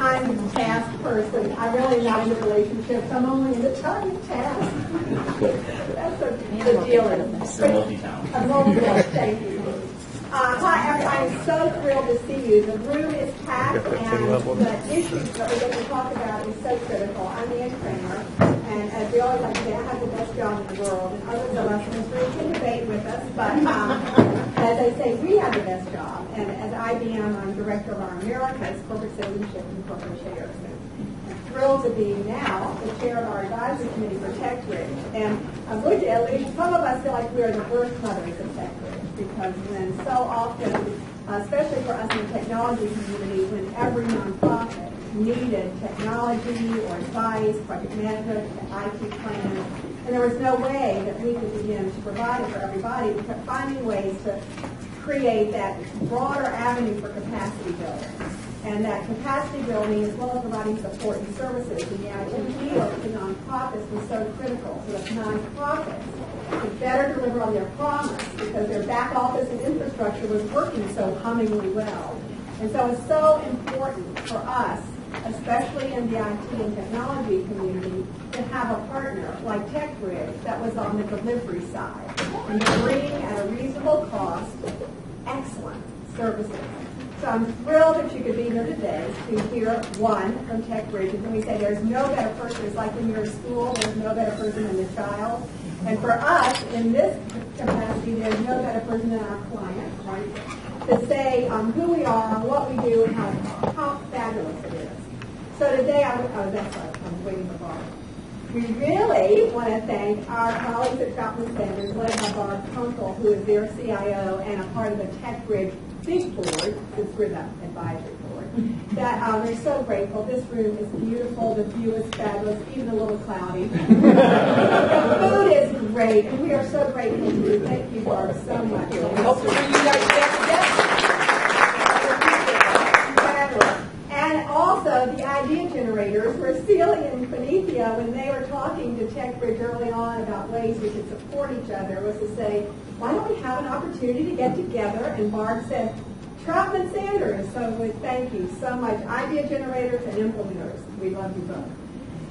I'm the task person. I'm really not in the relationships. I'm only in the time task. That's the deal. A multi-talent. Thank you. Hi, I'm so thrilled to see you. The room is packed, and the issues that we're going to talk about is so critical. I'm Ann Cramer, and as we always like to say, I have the best job in the world, and others of us in this room can debate with us, but as I say, we have the best job. And as IBM, I'm director of our Americas Corporate Citizenship and Corporate Shares. I'm thrilled to be now the chair of our advisory committee for TechBridge. And I'm going to, at least some of us feel like we are the birth mothers of TechBridge, because when so often, especially for us in the technology community, when every nonprofit needed technology or advice, project management, IT plans, and there was no way that we could begin to provide it for everybody, we kept finding ways to create that broader avenue for capacity building. And that capacity building, as well as providing support and services in the IT field to nonprofits, was so critical, so that nonprofits could better deliver on their promise because their back office and infrastructure was working so hummingly well. And so it's so important for us, especially in the IT and technology community, to have a partner like TechBridge that was on the delivery side and to bring at a reasonable cost excellent services. So I'm thrilled that you could be here today to hear one from TechBridge. And we say there's no better person. It's like when you're in school, there's no better person than the child. And for us, in this capacity, there's no better person than our client, right? To say who we are, what we do, and how fabulous it is. So today, I'm waiting for Barb. We really want to thank our colleagues at Troutman Sanders, led by Barb Kunkel, who is their CIO and a part of the TechBridge big board, since we're the advisory board, that they're so grateful. This room is beautiful, the view is fabulous, even a little cloudy. The food is great, and we are so grateful to you. Thank you, Barb, so much. Hopefully you guys get together. And also, the idea generators were Celia and Finithia, when they were talking to TechBridge early on about ways we could support each other, was to say, why don't we have an opportunity to get together? And Barb said, Troutman Sanders. So we thank you so much, idea generators and implementers. We love you both.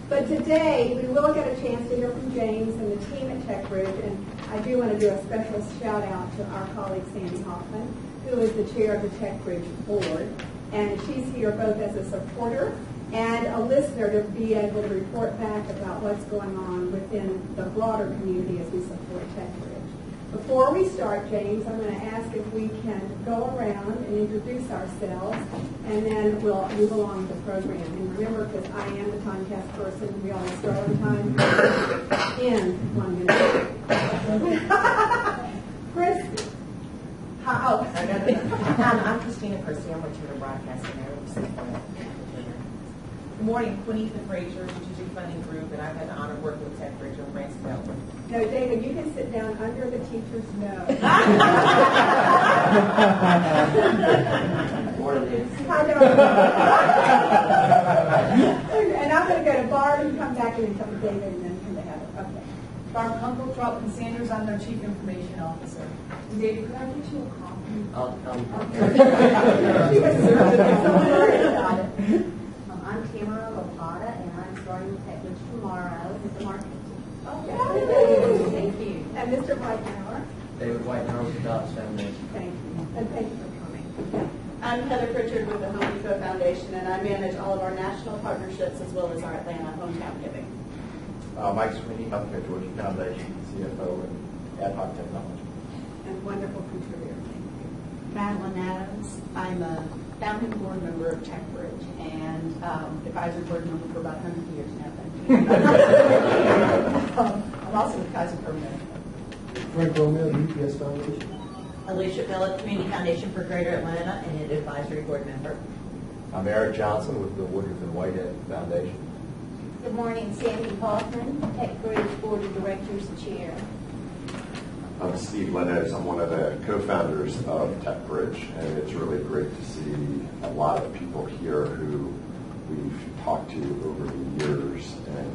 But today, we will get a chance to hear from James and the team at TechBridge. And I do want to do a special shout out to our colleague, Sandy Hoffman, who is the chair of the TechBridge board. And she's here both as a supporter and a listener to be able to report back about what's going on within the broader community as we support TechBridge. Before we start, James, I'm going to ask if we can go around and introduce ourselves, and then we'll move along the program. And remember, because I am the Comcast person, we always start on time in 1 minute. Chris. I'm Christina Percy. I'm with Turner Broadcasting. Good morning, Quinita Frazier, Strategic Funding Group, and I've had the honor of working with TechBridge on grants development. No, David, you can sit down under the teacher's nose. Hi, and I'm going to go to Barb and come back and come to David and then come to Heather. Okay. Barb Kunkel, Troutman Sanders. I'm their Chief Information Officer. David, could I get you a coffee? She was so worried about it. I'm Tamara Lopata, and I'm starting with TechBridge tomorrow as the marketing team. Okay. Thank you. And Mr. Whitehauer. David Whitehauer with the Dodge Foundation. Thank you. And thank you for coming. I'm Heather Pritchard with the Home Depot Foundation, and I manage all of our national partnerships as well as our Atlanta hometown giving. Mike Sweeney, Healthcare Georgia Foundation, CFO and Ad Hoc Technology. And wonderful contributor. Madeline Adams. I'm a founding board member of TechBridge and advisory board member for about 100 years now. I'm also with Kaiser Permanente. Frank Romeo, UPS Foundation. Alicia Phillip, Community Foundation for Greater Atlanta, and an advisory board member. I'm Eric Johnson with the Woodruff and Whitehead Foundation. Good morning, Sandy Hoffman, TechBridge Board of Directors Chair. I'm Steve Lennox. I'm one of the co-founders of TechBridge, and it's really great to see a lot of people here who we've talked to over the years, and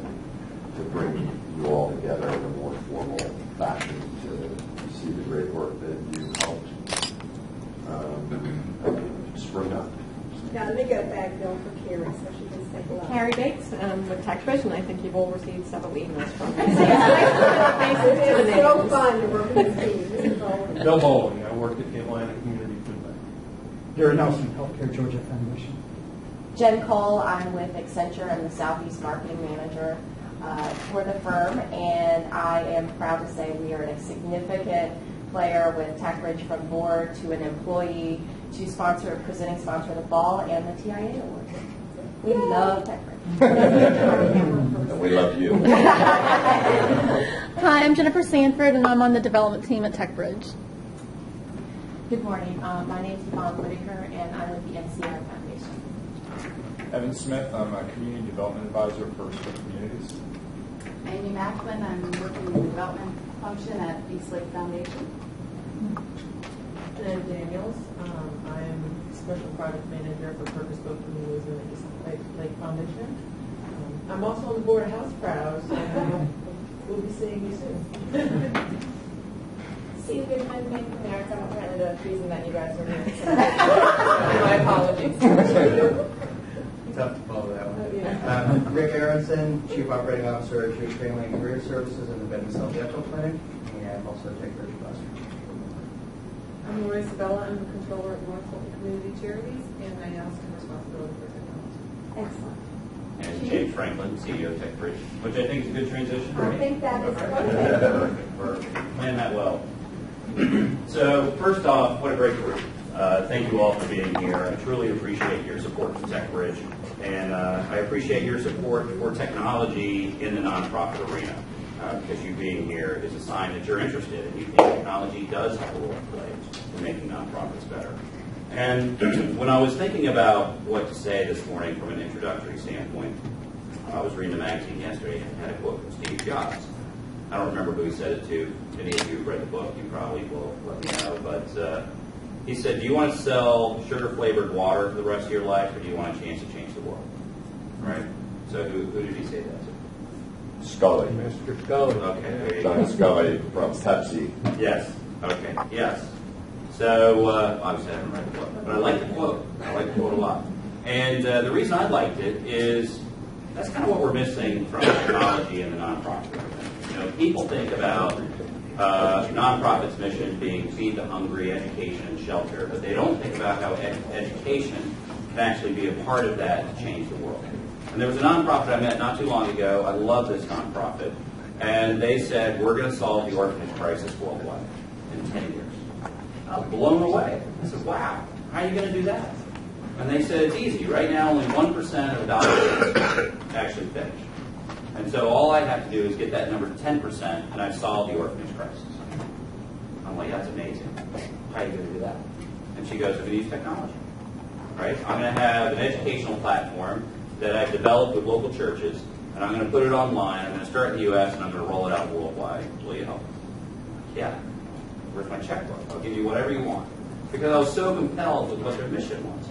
to bring you all together in a more formal fashion to see the great work that you helped spring up. Now, let me go back bill for Carrie, so she can say hello. Carrie Bates with TechBridge, and I think you've all received several emails from me. It's so fun to work with this team. This is all- Bill Bowling, I work at the Atlanta Community Food Bank. Gary Nelson, Healthcare Georgia Foundation. Jen Cole, I'm with Accenture. I'm the Southeast Marketing Manager for the firm, and I am proud to say we are a significant player with TechBridge from board to an employee to presenting sponsor of the ball and the TIA award. We love TechBridge. And we love you. Hi, I'm Jennifer Sanford, and I'm on the development team at TechBridge. Good morning. My name is Yvonne Whitaker, and I'm with the NCR Foundation. Evan Smith, I'm a Community Development Advisor for Stigma Communities. Amy Macklin, I'm working in the development function at Eastlake Foundation. Jen Daniels, I'm Special Project Manager for Purpose-Built Communities in the Eastlake Foundation. I'm also on the board of House Proud, so we'll be seeing you soon. Steve Goodman, Bank of America. I'm apparently the reason that you guys are here. So my apologies. Tough to follow that one. Yeah. I'm Rick Aronson, Chief Operating Officer at Jewish Family and Career Services in the Bed and Self Dental Clinic, and also TechBridge Cluster. I'm Lori Sabella. I'm the Controller at North Fulton Community Charities, and I also have responsibility for technology. Excellent. And James Franklin, CEO of TechBridge, which I think is a good transition. I think that is Perfect. Planned that well. So first off, what a great group. Thank you all for being here. I truly appreciate your support for TechBridge, and I appreciate your support for technology in the nonprofit arena, because you being here is a sign that you're interested and you think technology does have a role to play in making nonprofits better. And when I was thinking about what to say this morning from an introductory standpoint, I was reading the magazine yesterday and had a quote from Steve Jobs. I don't remember who he said it to. Any of you who read the book, you probably will let me know. But he said, do you want to sell sugar-flavored water for the rest of your life, or do you want a chance to change the world? Right? So who did he say that to? Scully. Mr. Scully. Okay, there you John go. Scully from Pepsi. Yes. Okay. Yes. So obviously I haven't read the book, but I like the quote. I like the quote a lot. And the reason I liked it is that's kind of what we're missing from technology in the nonprofit. You know, people think about nonprofit's mission being feed the hungry, education, and shelter, but they don't think about how education can actually be a part of that to change the world. And there was a nonprofit I met not too long ago. I love this nonprofit. And they said, we're going to solve the orphanage crisis worldwide in 10 years. I was blown away. I said, wow, how are you going to do that? And they said, it's easy. Right now, only 1% of adoptions actually finish. And so all I have to do is get that number to 10%, and I've solved the orphanage crisis. I'm like, that's amazing. How are you going to do that? And she goes, we're going to use technology. Right? I'm going to have an educational platform that I've developed with local churches, and I'm going to put it online. I'm going to start in the U.S., and I'm going to roll it out worldwide. Will you help me? Yeah. Where's my checkbook? I'll give you whatever you want. Because I was so compelled with what their mission was.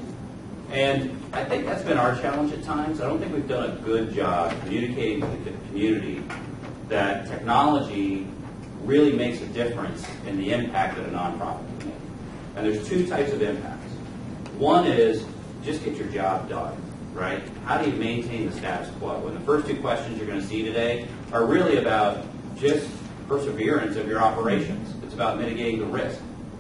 And I think that's been our challenge at times. I don't think we've done a good job communicating with the community that technology really makes a difference in the impact that a nonprofit can make. And there's two types of impacts. One is just get your job done, right? How do you maintain the status quo? And the first two questions you're going to see today are really about just perseverance of your operations. It's about mitigating the risk.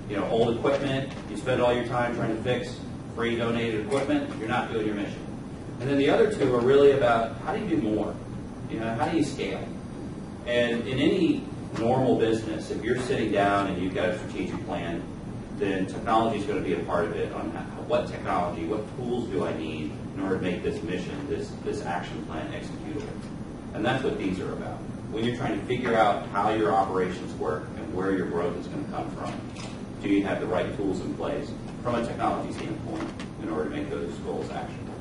You know, old equipment, you spend all your time trying to fix free donated equipment, you're not doing your mission. And then the other two are really about how do you do more? You know, how do you scale? And in any normal business, if you're sitting down and you've got a strategic plan, then technology is going to be a part of it on what technology, what tools do I need in order to make this mission, this action plan executable. And that's what these are about. When you're trying to figure out how your operations work and where your growth is going to come from, do you have the right tools in place from a technology standpoint in order to make those goals actionable?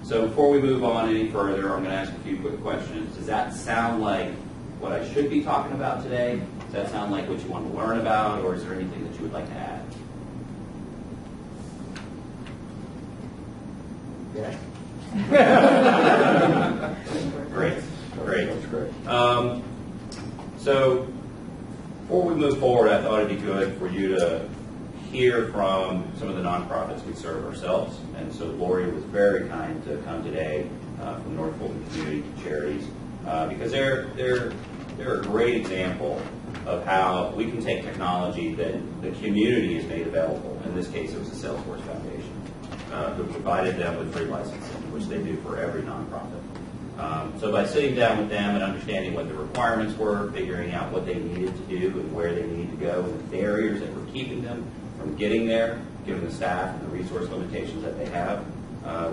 So before we move on any further, I'm going to ask a few quick questions. Does that sound like what I should be talking about today? Does that sound like what you want to learn about, or is there anything that you would like to add? Yes. Great. That's great. So before we move forward, I thought it'd be good for you to hear from some of the nonprofits we serve ourselves. And so Lori was very kind to come today from North Fulton Community Charities because they're a great example of how we can take technology that the community has made available. In this case, it was the Salesforce Foundation who provided them with free licensing, which they do for every nonprofit. So by sitting down with them and understanding what the requirements were, figuring out what they needed to do and where they needed to go, and the barriers that were keeping them from getting there, given the staff and the resource limitations that they have,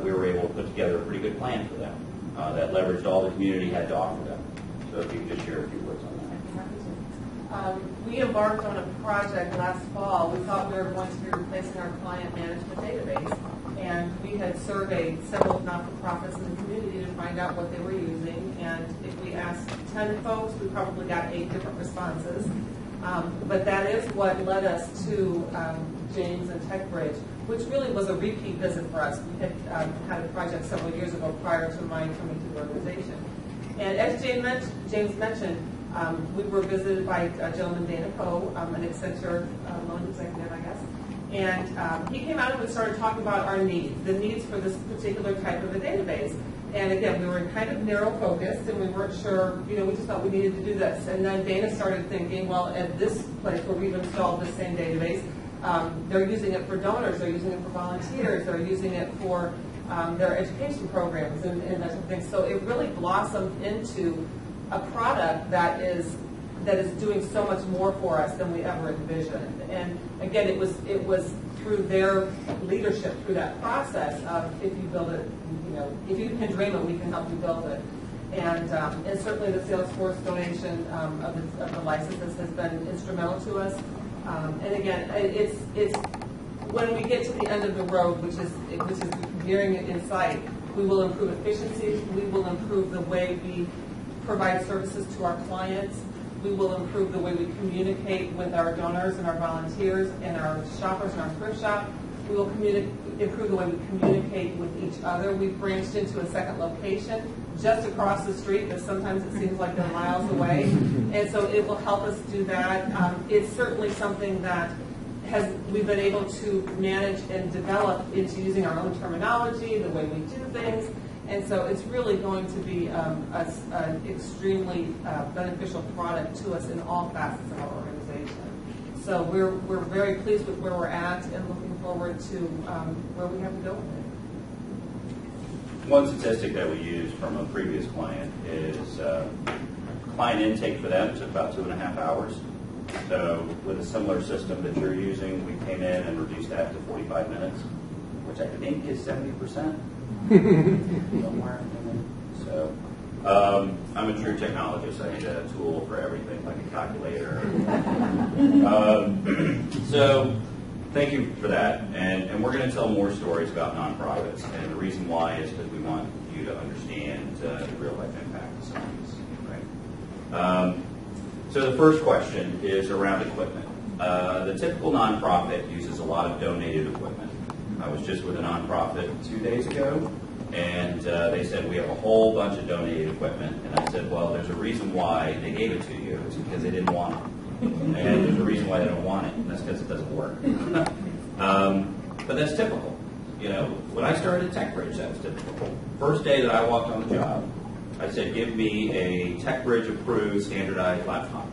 we were able to put together a pretty good plan for them that leveraged all the community had to offer them. So if you could just share a few words on that. We embarked on a project last fall. We thought we were going to be replacing our client management database. And we had surveyed several not-for-profits in the community to find out what they were using. And if we asked 10 folks, we probably got 8 different responses. But that is what led us to James and TechBridge, which really was a repeat visit for us. We had had a project several years ago prior to my coming to the organization. And as James mentioned, we were visited by a gentleman, Dana Poe, an Accenture loan executive, I guess. And he came out and we started talking about our needs, the needs for this particular type of a database. And again, we were kind of narrow focused and we weren't sure, we just thought we needed to do this. And then Dana started thinking, well, at this place where we've installed the same database, they're using it for donors, they're using it for volunteers, they're using it for their education programs and that sort of thing. So it really blossomed into a product that is doing so much more for us than we ever envisioned. And again, it was through their leadership through that process of if you build it, if you can dream it, we can help you build it. And certainly the Salesforce donation of the licenses has been instrumental to us. And again, it's when we get to the end of the road, which is nearing it in sight, we will improve efficiency. We will improve the way we provide services to our clients. We will improve the way we communicate with our donors and our volunteers and our shoppers in our thrift shop. We will improve the way we communicate with each other. We've branched into a second location just across the street, but sometimes it seems like they're miles away. And so it will help us do that. It's certainly something that we've been able to manage and develop into using our own terminology, the way we do things. And so it's really going to be an extremely beneficial product to us in all facets of our organization. So we're very pleased with where we're at and looking forward to where we have to go with it. One statistic that we use from a previous client is client intake for them took about 2.5 hours. So with a similar system that you're using, we came in and reduced that to 45 minutes, which I think is 70%. So I'm a true technologist. I need a tool for everything, like a calculator. So thank you for that. And we're going to tell more stories about nonprofits. And the reason why is because we want you to understand the real life impact of some of these. Right? So the first question is around equipment. The typical nonprofit uses a lot of donated equipment. I was just with a nonprofit 2 days ago, and they said we have a whole bunch of donated equipment. And I said, well, there's a reason why they gave it to you. It's because they didn't want it. And there's a reason why they don't want it, and that's because it doesn't work. But that's typical. When I started at TechBridge, that was typical. First day that I walked on the job, I said, give me a TechBridge approved standardized laptop.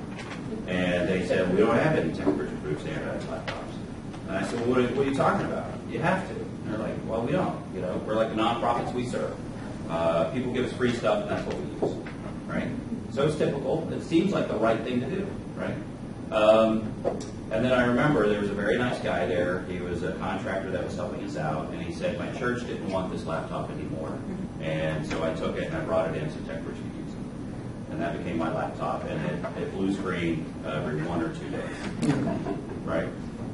And they said, we don't have any TechBridge approved standardized laptops. And I said, well, what are you talking about? You have to. And they're like, well, we don't. We're like the nonprofits we serve. People give us free stuff, and that's what we use. Right? So it's typical. It seems like the right thing to do. Right? And then I remember there was a very nice guy there. He was a contractor that was helping us out, and he said, my church didn't want this laptop anymore. And so I took it and I brought it in so TechBridge could use it. And that became my laptop, and it blue screen every 1 or 2 days. Right?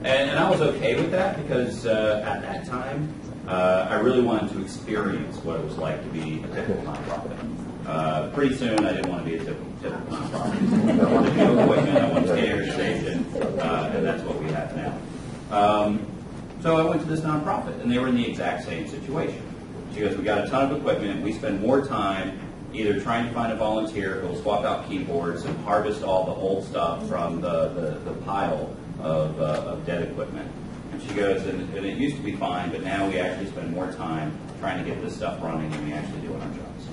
And I was okay with that because at that time, I really wanted to experience what it was like to be a typical nonprofit. Pretty soon, I didn't want to be a typical nonprofit. I wanted to do equipment, I wanted to stay organization, and that's what we have now. So I went to this nonprofit, and they were in the exact same situation. She goes, we got a ton of equipment. We spend more time either trying to find a volunteer who will swap out keyboards and harvest all the old stuff from the pile of dead equipment. And she goes, and it used to be fine, but now we actually spend more time trying to get this stuff running than we actually do on our jobs.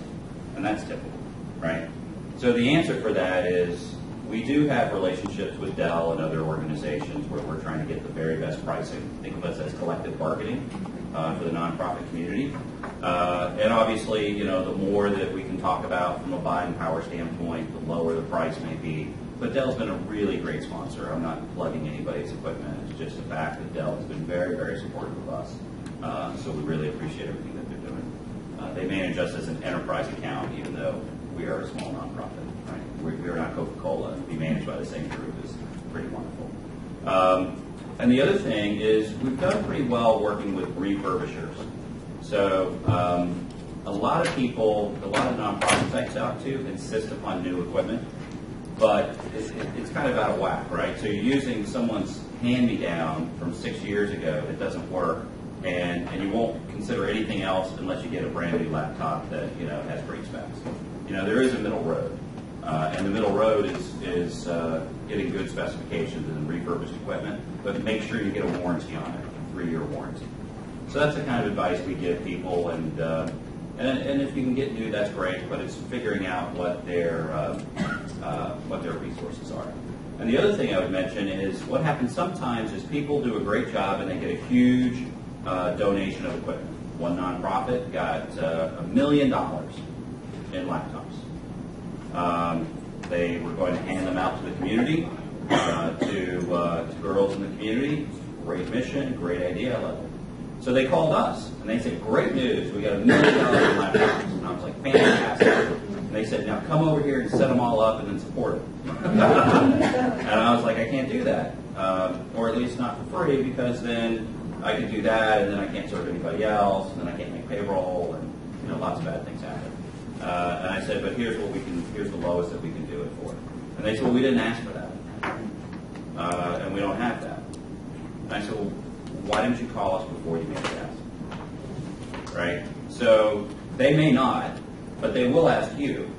And that's typical, right? So the answer for that is we do have relationships with Dell and other organizations where we're trying to get the very best pricing. Think of us as collective bargaining for the nonprofit community. And obviously, you know, the more that we can talk about from a buying power standpoint, the lower the price may be. But Dell's been a really great sponsor. I'm not plugging anybody's equipment. It's just the fact that Dell has been very, very supportive of us. So we really appreciate everything that they're doing. They manage us as an enterprise account, even though we are a small nonprofit. Right? We are not Coca-Cola. To be managed by the same group is pretty wonderful. And the other thing is we've done pretty well working with refurbishers. So a lot of people, a lot of nonprofits I talk to insist upon new equipment, but it's kind of out of whack, right? So you're using someone's hand-me-down from 6 years ago that doesn't work, and you won't consider anything else unless you get a brand new laptop that, you know, has great specs. You know, there is a middle road, and the middle road is getting good specifications and refurbished equipment, but make sure you get a warranty on it, a 3-year warranty. So that's the kind of advice we give people, and if you can get new, that's great, but it's figuring out what their resources are. And the other thing I would mention is what happens sometimes is people do a great job and they get a huge donation of equipment. One nonprofit got $1 million in laptops. They were going to hand them out to the community, to girls in the community. Great mission, great idea, I love it. So they called us, and they said, great news, we got $1 million in laptops. And I was like, fantastic. And they said, now come over here and set them all up and then support them. And I was like, I can't do that, or at least not for free, because then I could do that, and then I can't serve anybody else, and then I can't make payroll, and you know, lots of bad things happen. And I said, but here's the lowest that we can do it for. And they said, well, we didn't ask for that, and we don't have that. And I said, well, why didn't you call us before you made the ask? Right? So they may not, but they will ask you.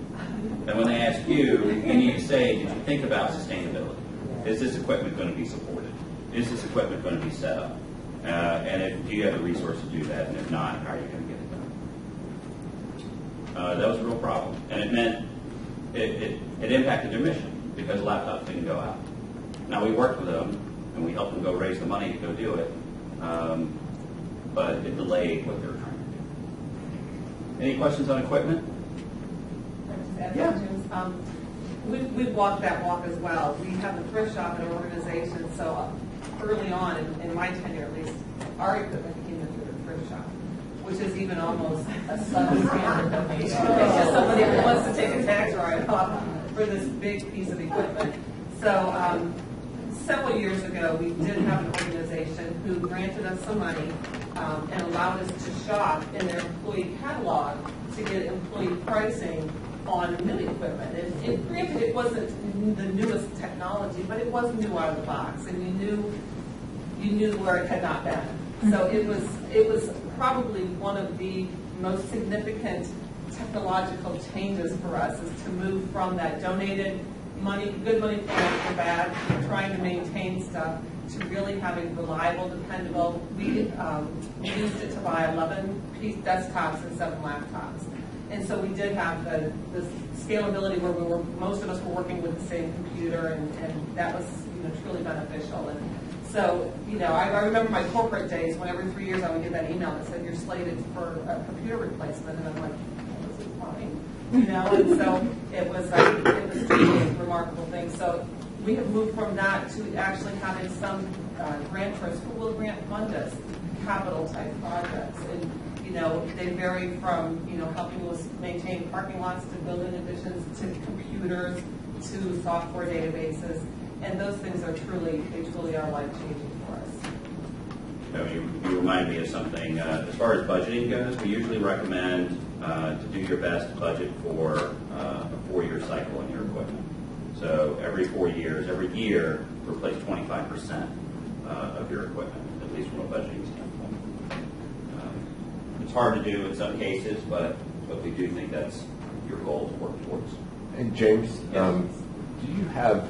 And when they ask you, you need to say, did you think about sustainability? Is this equipment going to be supported? Is this equipment going to be set up? And do you have the resource to do that? And if not, how are you going to get it done? That was a real problem. And it meant it impacted their mission because laptops didn't go out. Now, we worked with them, and we helped them go raise the money to go do it. But it delayed what they were trying to do. Any questions on equipment? Yeah. We've walked that walk as well. We have a thrift shop and an organization, so early on, in my tenure at least, our equipment came in through the thrift shop, which is even almost a substandard donation. It's just somebody who wants to take a tax write-off for this big piece of equipment. So several years ago, we did have an organization who granted us some money and allowed us to shop in their employee catalog to get employee pricing on new equipment. And granted, it wasn't the newest technology, but it was new out of the box, and you knew where it had not been. So it was probably one of the most significant technological changes for us, is to move from that donated money, good money for bad, trying to maintain stuff, to really having reliable, dependable. We used it to buy 11 desktops and 7 laptops. And so we did have the scalability where most of us were working with the same computer, and that was truly beneficial. And so, I remember my corporate days when every 3 years I would get that email that said you're slated for a computer replacement, and I'm like, this is fine. And so it was really a remarkable thing. So we have moved from that to actually having some grantors who will grant fund us capital type projects. And they vary from helping us maintain parking lots to building additions to computers to software databases, and those things are truly are life changing for us. You remind me of something. As far as budgeting goes, we usually recommend to do your best to budget for a 4-year cycle on your equipment. So every 4 years, every year, replace 25% of your equipment, at least from a budgeting standpoint. It's hard to do in some cases, but we do think that's your goal to work towards. And James, yes. Do you have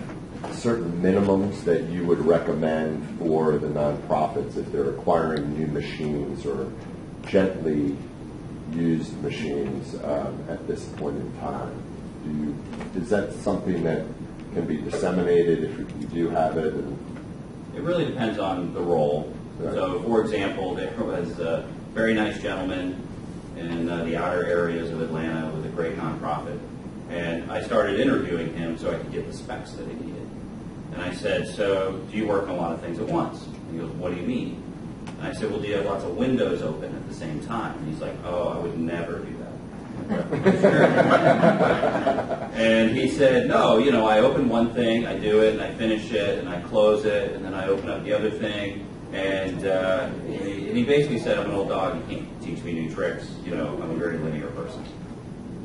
certain minimums that you would recommend for the nonprofits if they're acquiring new machines or gently used machines at this point in time? Is that something that can be disseminated if you do have it? It really depends on the role. Right. So, for example, there was a very nice gentleman in the outer areas of Atlanta with a great nonprofit. And I started interviewing him so I could get the specs that he needed. And I said, so do you work on a lot of things at once? And he goes, what do you mean? And I said, well, do you have lots of windows open at the same time? And he's like, oh, I would never do that. And he said, no, I open one thing, I do it, and I finish it, and I close it, and then I open up the other thing. And he basically said, I'm an old dog, you can't teach me new tricks. I'm a very linear person.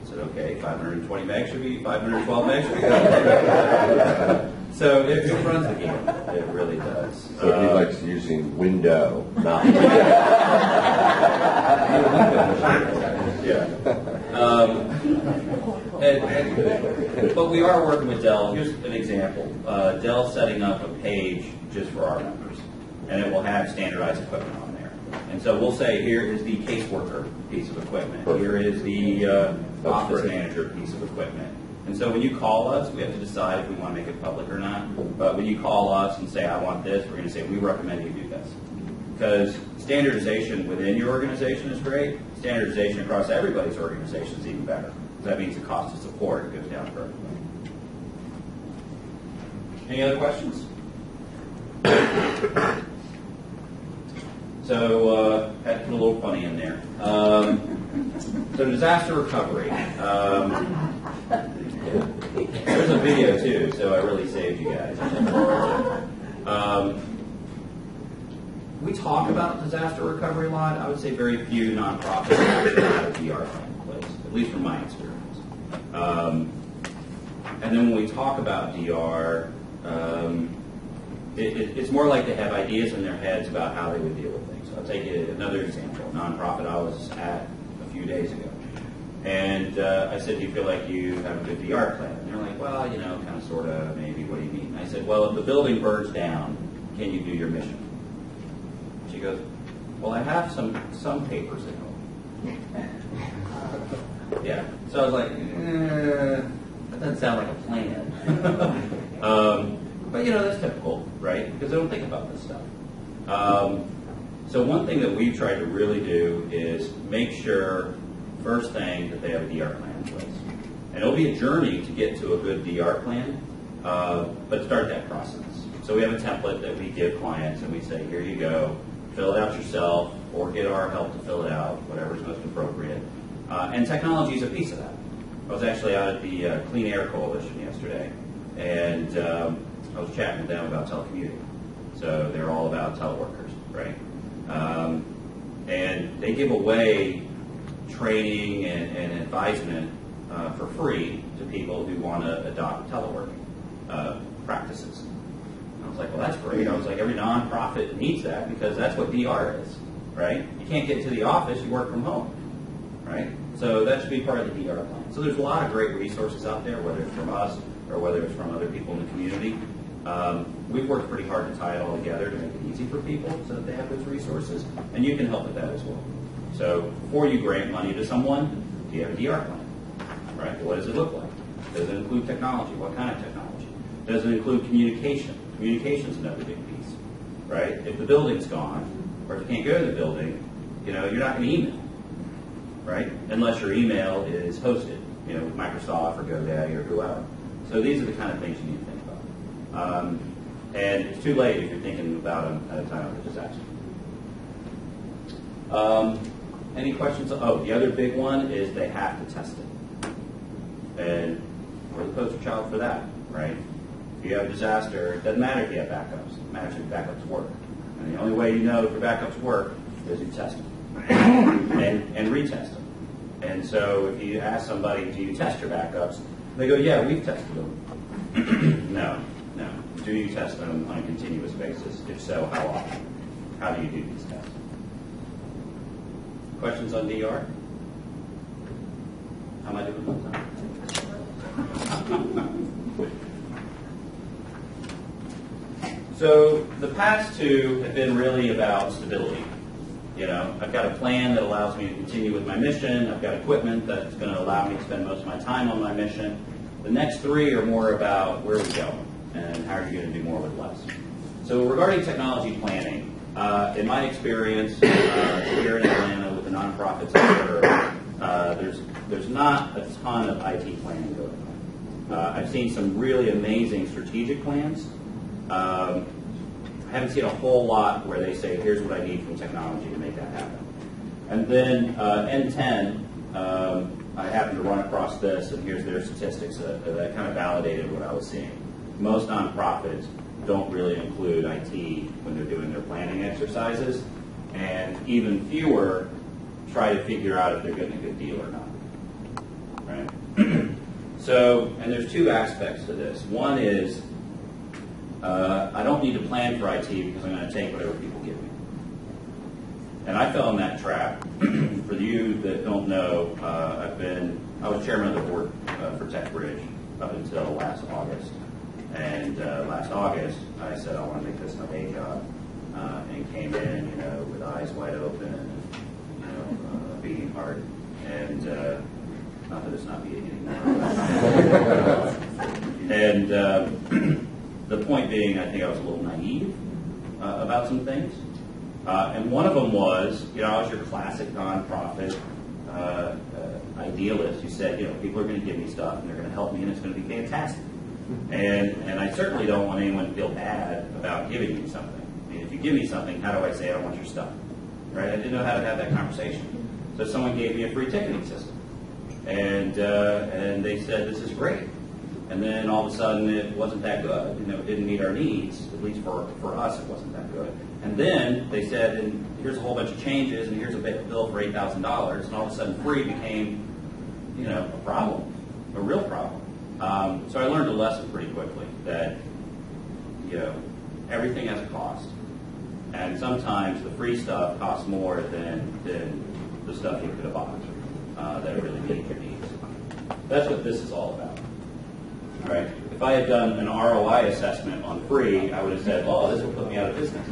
I said, okay, 520 meg should be 512 meg should be good. So it runs the game. It really does. So he likes using window, not yeah. But we are working with Dell. Here's an example. Dell setting up a page just for our members, and it will have standardized equipment on there. And so we'll say, here is the caseworker piece of equipment. Here is the office manager piece of equipment. And so when you call us, we have to decide if we want to make it public or not. But when you call us and say, I want this, we're going to say, we recommend you do this. Because standardization within your organization is great. Standardization across everybody's organization is even better. That means the cost of support goes down for everybody. Any other questions? So, had to put a little funny in there. So disaster recovery. There's a video too, so I really saved you guys. We talk about disaster recovery a lot. I would say very few nonprofits actually have a DR plan in place, at least from my experience. And then when we talk about DR, it's more like they have ideas in their heads about how they would deal with things. So I'll take you another example. A nonprofit I was at a few days ago. And I said, do you feel like you have a good DR plan? And they're like, well, kind of, sort of, maybe. What do you mean? I said, well, if the building burns down, can you do your mission? She goes, well, I have some papers at home. Yeah. So I was like, that doesn't sound like a plan. But, that's typical, right? Because they don't think about this stuff. So one thing that we've tried to really do is make sure, first thing, that they have a DR plan in place. And it'll be a journey to get to a good DR plan, but start that process. So we have a template that we give clients, and we say, here you go, fill it out yourself, or get our help to fill it out, whatever's most appropriate. And technology is a piece of that. I was actually out at the Clean Air Coalition yesterday, and I was chatting with them about telecommuting. So they're all about teleworkers, right? And they give away training and advisement for free to people who want to adopt teleworking practices. And I was like, well, that's great. I was like, every nonprofit needs that because that's what DR is, right? You can't get to the office, you work from home, right? So that should be part of the DR plan. So there's a lot of great resources out there, whether it's from us or whether it's from other people in the community. We've worked pretty hard to tie it all together to make it easy for people so that they have those resources, and you can help with that as well. So before you grant money to someone, do you have a DR plan? Right? What does it look like? Does it include technology? What kind of technology? Does it include communication? Communication is another big piece, right? If the building's gone, or if you can't go to the building, you're not going to email, right? Unless your email is hosted, with Microsoft or GoDaddy or whoever. So these are the kind of things you need to think about. And it's too late if you're thinking about them at a time of a disaster. Any questions? Oh, the other big one is they have to test it. And we're the poster child for that, right? If you have a disaster, it doesn't matter if you have backups. It matters if your backups work. And the only way you know if your backups work is you test them and retest them. And so if you ask somebody, do you test your backups? They go, yeah, we've tested them. No. Do you test them on a continuous basis? If so, how often? How do you do these tests? Questions on DR? How am I doing on time? So the past two have been really about stability. You know, I've got a plan that allows me to continue with my mission. I've got equipment that's going to allow me to spend most of my time on my mission. The next three are more about where are we going and how are you going to do more with less. So regarding technology planning, in my experience here in Atlanta with the nonprofits I serve, there's not a ton of IT planning going on. I've seen some really amazing strategic plans. I haven't seen a whole lot where they say, here's what I need from technology to make that happen. And then N10, I happened to run across this, and here's their statistics that kind of validated what I was seeing. Most nonprofits don't really include IT when they're doing their planning exercises, and even fewer try to figure out if they're getting a good deal or not. Right? So, and there's two aspects to this. One is, I don't need to plan for IT because I'm going to take whatever people give me. And I fell in that trap. For you that don't know, I was chairman of the board for TechBridge up until last August. And last August, I said, I want to make this my day job. And came in, you know, with eyes wide open and, you know, a beating heart. And not that it's not beating anymore. And the point being, I think I was a little naive about some things. And one of them was, you know, I was your classic nonprofit idealist. You said, you know, people are going to give me stuff and they're going to help me and it's going to be fantastic. And I certainly don't want anyone to feel bad about giving me something. I mean, if you give me something, how do I say I want your stuff? Right? I didn't know how to have that conversation. So someone gave me a free ticketing system. And they said, this is great. And then all of a sudden it wasn't that good. You know, it didn't meet our needs. At least for us, it wasn't that good. And then they said, and here's a whole bunch of changes, and here's a bill for $8,000. And all of a sudden free became, you know, a problem, a real problem. So I learned a lesson pretty quickly that, you know, everything has a cost. And sometimes the free stuff costs more than the stuff you could have bought that really meet your needs. That's what this is all about. All right. If I had done an ROI assessment on free, I would have said, oh, this will put me out of business.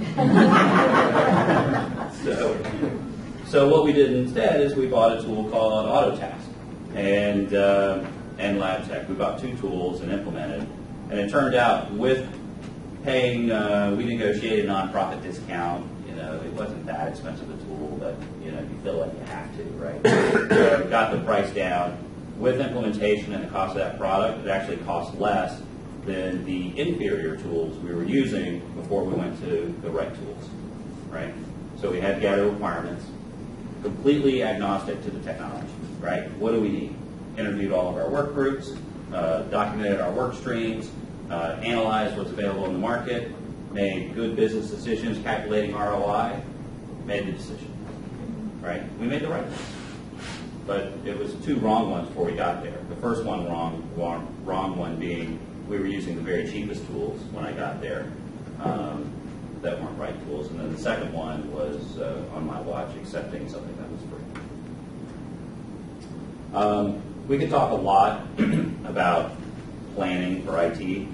So what we did instead is we bought a tool called AutoTask and LabTech. We bought two tools and implemented. And it turned out with paying, we negotiated a nonprofit discount. You know, it wasn't that expensive a tool, but, you know, you feel like you have to, right? So got the price down. With implementation and the cost of that product, it actually cost less than the inferior tools we were using before we went to the right tools, right? So we had to gather requirements, completely agnostic to the technology, right? What do we need? Interviewed all of our work groups, documented our work streams, analyzed what's available in the market, made good business decisions, calculating ROI, made the decision, right? We made the right one. But it was two wrong ones before we got there. The first one wrong one being we were using the very cheapest tools when I got there that weren't right tools. And then the second one was on my watch accepting something that was free. We could talk a lot about planning for IT.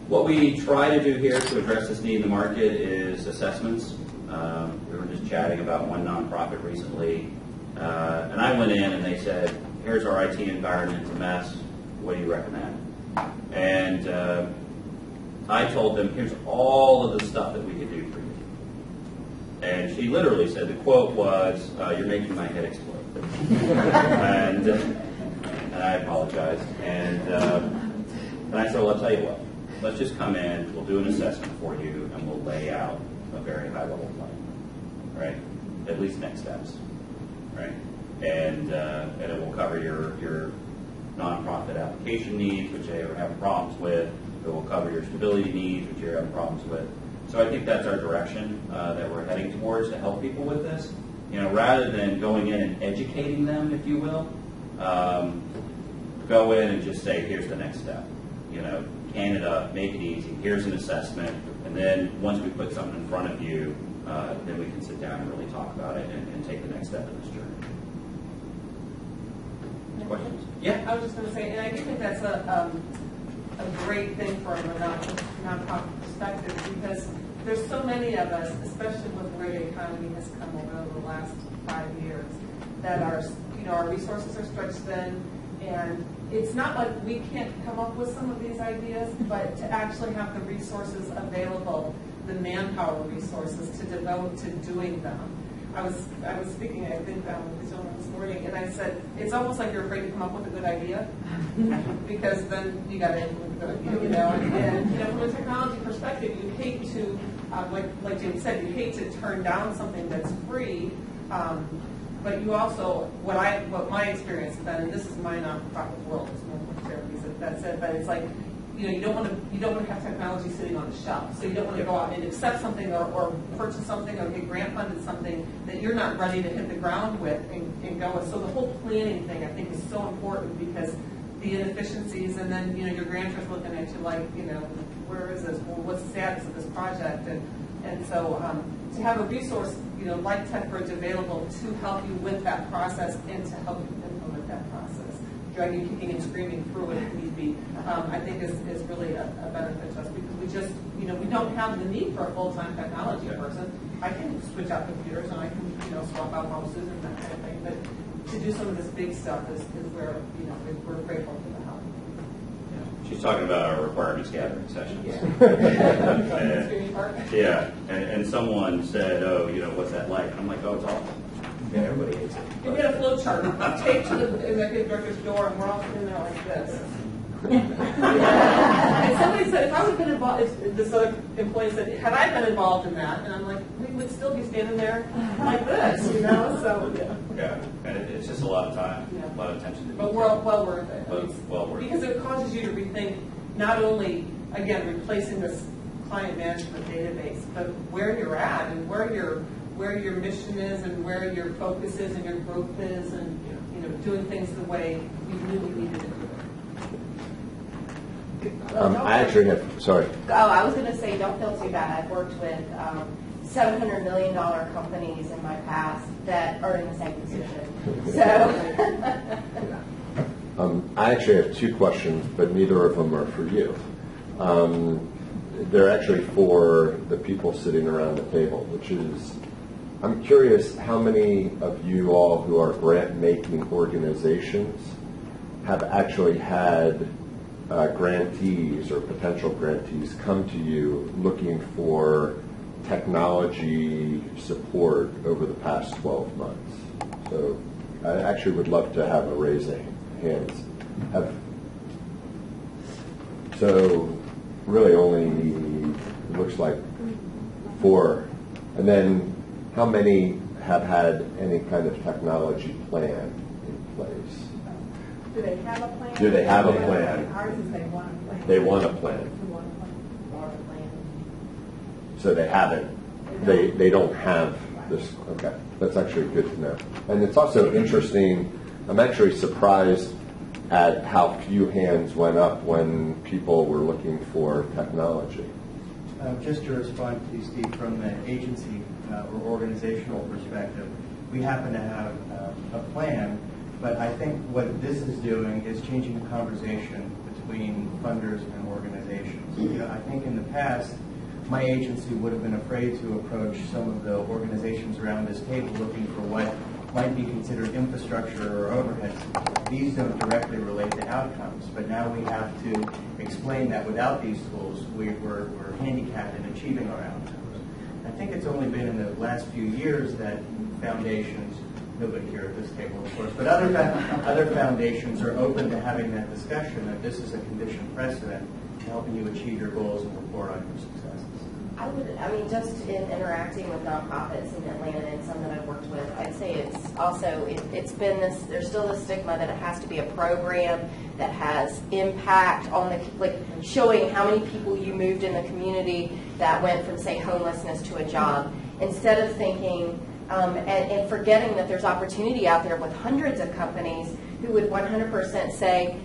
What we try to do here to address this need in the market is assessments. We were just chatting about one nonprofit recently. And I went in and they said, here's our IT environment, it's a mess, what do you recommend? And I told them, here's all of the stuff that we could do for you. And she literally said, the quote was, you're making my head explode. and I apologized. And I said, well, I'll tell you what, let's just come in, we'll do an assessment for you, and we'll lay out a very high level plan, right? At least next steps. Right, and it will cover your nonprofit application needs, which you're having problems with. It will cover your stability needs, which you're having problems with. So I think that's our direction that we're heading towards to help people with this. You know, rather than going in and educating them, if you will, go in and just say, here's the next step. You know, can it up, make it easy. Here's an assessment, and then once we put something in front of you, then we can sit down and really talk about it and take the next step in this journey. Questions? Yeah. I was just going to say, and I do think that's a great thing from a nonprofit perspective, because there's so many of us, especially with where the economy has come over the last 5 years, that our resources are stretched thin, and it's not like we can't come up with some of these ideas, but to actually have the resources available, the manpower resources to devote to doing them. I was speaking, I think, with someone this morning, and I said, it's almost like you're afraid to come up with a good idea, because then you got to implement the good idea, and from a technology perspective, you hate to, like Jim said, you hate to turn down something that's free, but you also, what my experience has been, and this is my nonprofit world, it's more therapies that said, but it's like, you don't want to have technology sitting on the shelf. So you don't want to go out and accept something or purchase something or get grant funded something that you're not ready to hit the ground with and go with. So the whole planning thing, I think, is so important, because the inefficiencies, and then your grantors looking at you like, where is this? Well, what's the status of this project? And so to have a resource like TechBridge available to help you with that process and to help you implement that process, drag you kicking and screaming through it if need be, I think is really a benefit to us, because we just, we don't have the need for a full-time technology person. I can switch out computers and I can, swap out houses and that kind of thing, but to do some of this big stuff is where, we're grateful for the help. She's talking about our requirements gathering sessions. Yeah. And someone said, oh, what's that like? And I'm like, oh, it's awful. Yeah, everybody hates it. You get a flow chart taped to the executive director's door, and we're all sitting there like this. And somebody said, if I would have been involved, this other employee said, had I been involved in that, and I'm like, we would still be standing there like this, so yeah. And it's just a lot of time, a lot of attention to detail. But well worth it. Well worth it. Because it causes you to rethink not only, again, replacing this client management database, but where you're at and where your mission is and where your focus is and your growth is, and doing things the way you knew we needed to do it. I actually have, sorry. Oh, I was going to say, don't feel too bad. I've worked with $700 million companies in my past that are in the same position. So, I actually have two questions, but neither of them are for you. They're actually for the people sitting around the table, which is, I'm curious how many of you all who are grant-making organizations have actually had grantees or potential grantees come to you looking for technology support over the past 12 months. So I actually would love to have a raise of hands. So really only, it looks like 4. And then how many have had any kind of technology plan in place? Do they have a plan? Do they have a plan? Ours is they want a plan. They want a plan. So they haven't. They don't have this. Okay, that's actually good to know. And it's also interesting. I'm actually surprised at how few hands went up when people were looking for technology. Just to respond to you, Steve, from the agency or organizational perspective, we happen to have a plan. But I think what this is doing is changing the conversation between funders and organizations. I think in the past, my agency would have been afraid to approach some of the organizations around this table looking for what might be considered infrastructure or overhead. These don't directly relate to outcomes, but now we have to explain that without these tools, we're handicapped in achieving our outcomes. I think it's only been in the last few years that foundations, nobody here at this table, of course, but other foundations are open to having that discussion, that this is a condition precedent to helping you achieve your goals and report on your successes. Just in interacting with nonprofits in Atlanta and some that I've worked with, I'd say it's also, it's been this, there's still this stigma that it has to be a program that has impact on the, showing how many people you moved in the community that went from, say, homelessness to a job, instead of thinking, and forgetting that there's opportunity out there with hundreds of companies who would 100% say,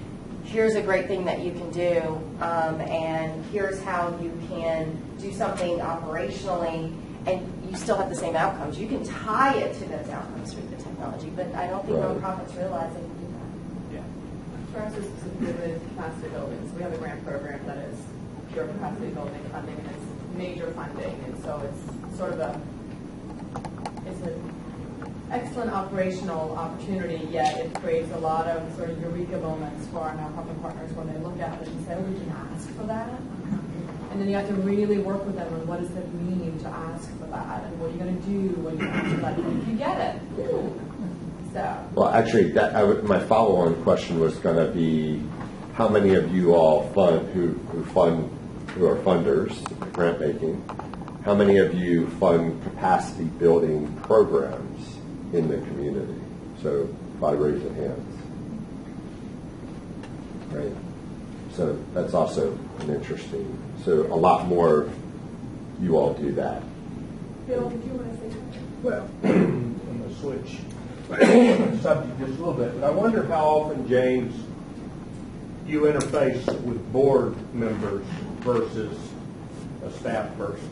here's a great thing that you can do, and here's how you can do something operationally, and you still have the same outcomes. You can tie it to those outcomes through the technology, but I don't think nonprofits realize they can do that. For us, it's specifically with capacity building. So we have a grant program that is pure capacity building funding, and it's major funding, and so it's sort of it's an excellent operational opportunity, yet it creates a lot of sort of eureka moments for our nonprofit partners when they look at it and say, oh, we can ask for that? And then you have to really work with them on what does it mean to ask for that, and what are you going to do when you ask for that, and if you get it. So. Well, actually, my follow-on question was going to be, how many of you all who are funders, grant making, how many of you fund capacity building programs in the community? So by raising hands. Right. So that's also an interesting, so a lot more of you all do that. Bill, did you want to say something? Well, I'm going to switch the subject just a little bit, but I wonder how often, James, you interface with board members versus a staff person.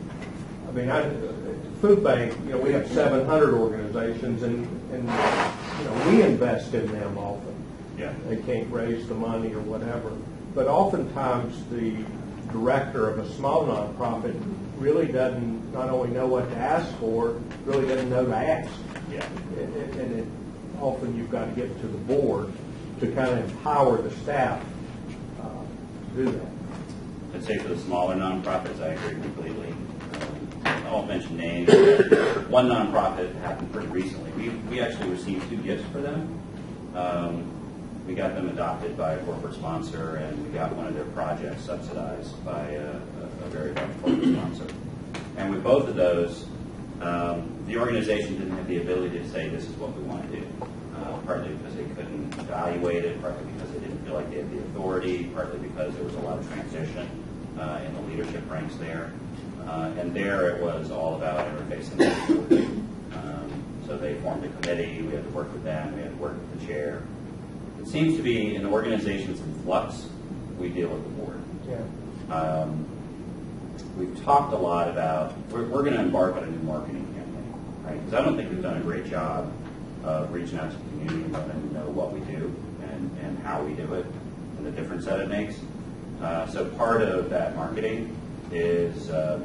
I mean, food bank, we have 700 organizations, and we invest in them often. Yeah. They can't raise the money or whatever. But oftentimes the director of a small nonprofit really doesn't not only know what to ask for, really doesn't know to ask. Yeah. And often you've got to get to the board to kind of empower the staff to do that. I'd say for the smaller nonprofits, I agree completely. I won't mention names. One nonprofit happened pretty recently. We actually received 2 gifts for them. We got them adopted by a corporate sponsor, and we got one of their projects subsidized by a very large corporate sponsor. And with both of those, the organization didn't have the ability to say, this is what we want to do. Partly because they couldn't evaluate it, partly because they didn't feel like they had the authority, partly because there was a lot of transition in the leadership ranks there. And there it was all about interfacing with the board. So they formed a committee, we had to work with them, we had to work with the chair. It seems to be in organizations in flux, we deal with the board. Yeah. We've talked a lot about, we're going to embark on a new marketing campaign, right? Because I don't think we've done a great job of reaching out to the community and letting them know what we do and how we do it and the difference that it makes. So part of that marketing is, I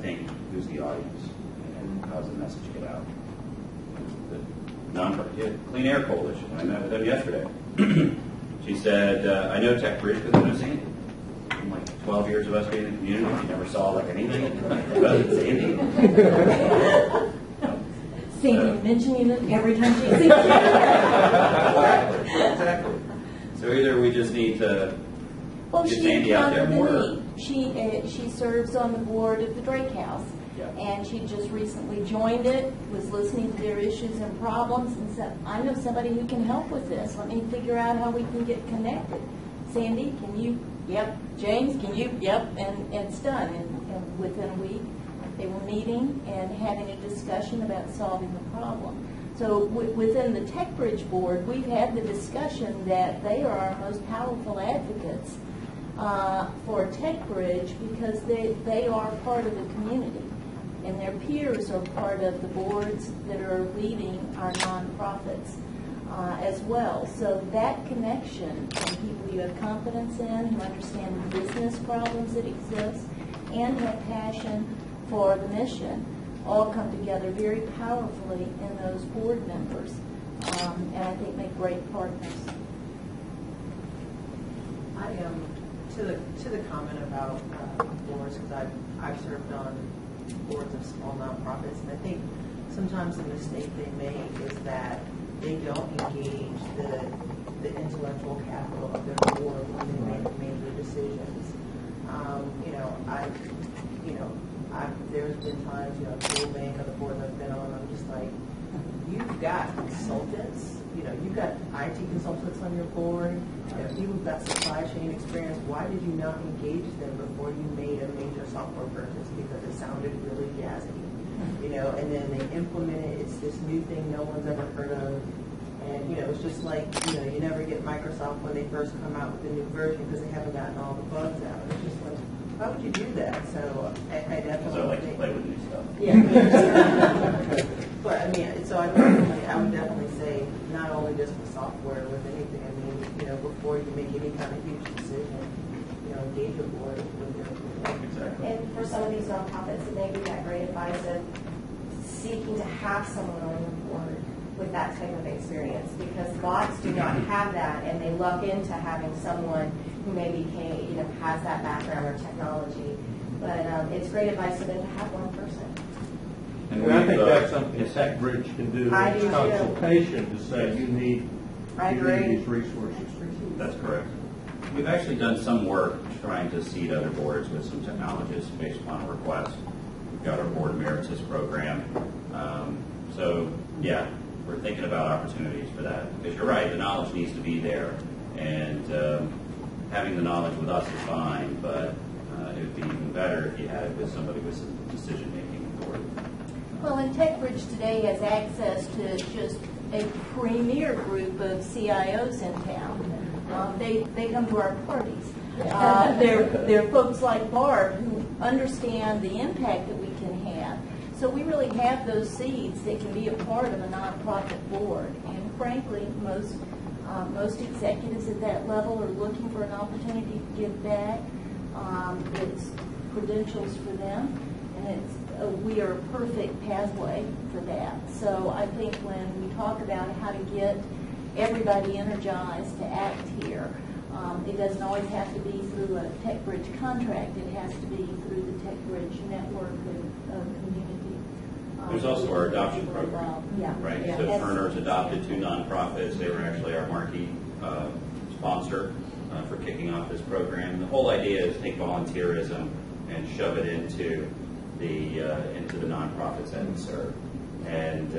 think, who's the audience and how does the message get out. The Clean Air Coalition, I met with them yesterday. She said, I know TechBridge because I know Sandy. In like 12 years of us being in the community, she never saw like anything about Sandy. Sandy mentioning it every time she sees it. Exactly. So either we just need to Well, get she Sandy out there more. encountered me. She serves on the board of the Drake House, and she just recently joined it, was listening to their issues and problems, and said, I know somebody who can help with this. Let me figure out how we can get connected. Sandy, can you? Yep. James, can you? Yep. And it's done. And within a week, they were meeting and having a discussion about solving the problem. So within the TechBridge board, we've had the discussion that they are our most powerful advocates for TechBridge because they are part of the community, and their peers are part of the boards that are leading our nonprofits as well. So that connection and people you have confidence in, who understand the business problems that exist, and have passion for the mission, all come together very powerfully in those board members, and I think make great partners. I am to the comment about boards, because I've served on boards of small nonprofits, and I think sometimes the mistake they make is that they don't engage the intellectual capital of their board when they make major decisions. There's been times, Full Bank or the board I've been on, I'm just like, you've got consultants, you've got IT consultants on your board, people who've got supply chain experience. Why did you not engage them before you made a major software purchase? Because it sounded really jazzy, and then they implement it. It's this new thing no one's ever heard of. And, it's just like, you never get Microsoft when they first come out with a new version because they haven't gotten all the bugs out. It's just like, why would you do that? So I definitely Because I like to play with new stuff. Yeah. But I mean, so I would definitely say not only just with software, with anything. I mean, before you make any kind of huge decision, engage a board with your opinion. Exactly. And for some of these nonprofits, it may be that great advice of seeking to have someone on your board with that type of experience, because lots do not have that, and they luck into having someone who maybe has that background or technology. But it's great advice for them to have one person. And I think that's something TechBridge can do, I do is too. consultation to say you need these resources. That's correct. We've actually done some work trying to seed other boards with some technologists based upon a request. We've got our board emeritus program. So, yeah, we're thinking about opportunities for that. Because you're right, the knowledge needs to be there. And having the knowledge with us is fine, but it would be even better if you had it with somebody with some decision-making authority. Well, and TechBridge today has access to just a premier group of CIOs in town. They come to our parties. They're folks like Barb who understand the impact that we can have. So we really have those seeds that can be a part of a nonprofit board. And frankly, most executives at that level are looking for an opportunity to give back. It's credentials for them, and we are a perfect pathway for that. So I think when we talk about how to get everybody energized to act here, it doesn't always have to be through a TechBridge contract. It has to be through the TechBridge network of community. There's also our adoption program, right? Yeah. So Turner's adopted 2 nonprofits. They were actually our marquee sponsor for kicking off this program. The whole idea is take volunteerism and shove it into the nonprofits that we serve, and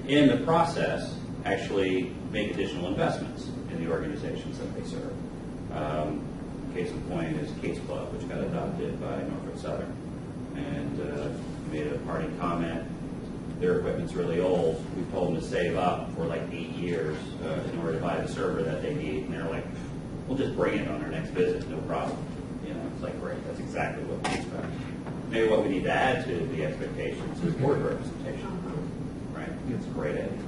in the process, actually make additional investments in the organizations that they serve. Case in point is Case Club, which got adopted by Norfolk Southern, and made a parting comment. Their equipment's really old. We told them to save up for like 8 years in order to buy the server that they need, and they're like, "We'll just bring it on our next visit, no problem." It's like, great, that's exactly what we expect. Maybe what we need to add to the expectations is board representation, right? It's a great idea.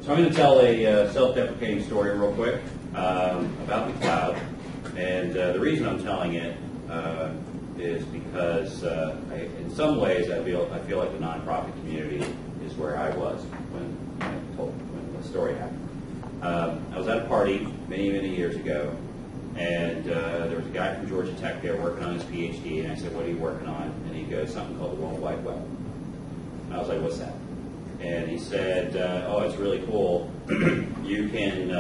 So I'm going to tell a self-deprecating story real quick about the cloud, and the reason I'm telling it is because in some ways I feel like the nonprofit community is where I was when the story happened. I was at a party many years ago, and there was a guy from Georgia Tech there working on his PhD, and I said, "What are you working on?" And he goes, "Something called the World Wide Web." And I was like, "What's that?" And he said, "Oh, it's really cool. You can